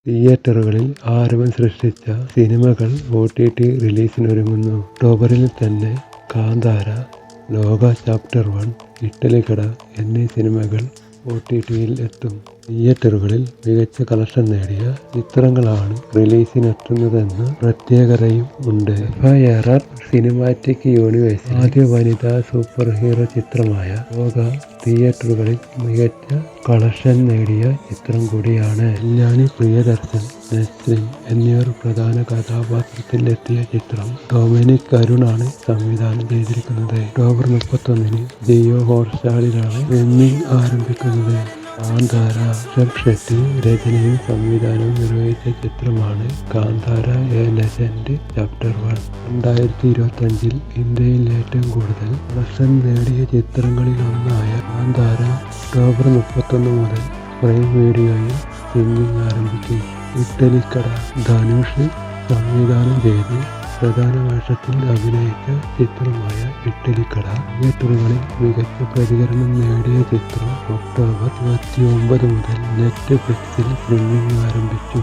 തിയേറ്ററുകളിൽ ആരവം സൃഷ്ടിച്ച സിനിമകൾ OTT റിലീസിനൊരുങ്ങുന്നു. ഒക്ടോബറിൽ തന്നെ കാന്താര, ലോക ചാപ്റ്റർ 1, ഇഡ്ഡലിക്കട എന്നീ സിനിമകൾ OTTയിൽ എത്തും. തിയേറ്ററുകളിൽ മികച്ച കളക്ഷൻ നേടിയ ചിത്രങ്ങളാണ് റിലീസിനെത്തുന്നതെന്ന പ്രത്യേകതയും ഉണ്ട്. FIRR സിനിമാറ്റിക് യൂണിവേഴ്സ് ആദ്യ വനിതാ സൂപ്പർ ഹീറോ ചിത്രമായ ലോക തിയേറ്ററുകളിൽ മികച്ച കളക്ഷൻ നേടിയ ചിത്രം കൂടിയാണ്. കല്യാണി പ്രിയദർശൻ, നസ്രിൻ എന്നിവർ പ്രധാന കഥാപാത്രത്തിൽ എത്തിയ ചിത്രം ഡൊമിനിക് അരുണാണ് സംവിധാനം ചെയ്തിരിക്കുന്നത്. ഒക്ടോബർ 31 ജിയോ ഹോട്ട്സ്റ്റാറിലാണ് സ്ട്രീമിംഗ് ആരംഭിക്കുന്നത്. കാന്താര ഋഷഭ് ഷെട്ടി രചനയും സംവിധാനവും നിർവഹിച്ച ചിത്രമാണ് കാന്താര എ ലെജൻഡ് ചാപ്റ്റർ 1. 2025 ഇന്ത്യയിൽ ഏറ്റവും കൂടുതൽ കളക്ഷൻ നേടിയ ചിത്രങ്ങളിലൊന്നായ കാന്താര ഒക്ടോബർ 31 മുതൽ പ്രൈം വീഡിയോയിൽ സ്ട്രീമിംഗ് ആരംഭിക്കും. ഇഡ്ഡലിക്കട ധനുഷ് സംവിധാനം ചെയ്ത് പ്രധാന വേഷത്തിൽ അഭിനയിച്ച ചിത്രമായ ഇഡ്ഡലിക്കട തിയേറ്ററുകളിൽ മികച്ച പ്രതികരണം നേടിയ ചിത്രം ഒക്ടോബർ 29 മുതൽ നെറ്റ്ഫ്ലിക്സിൽ സ്ട്രീമിംഗ് ആരംഭിച്ചു.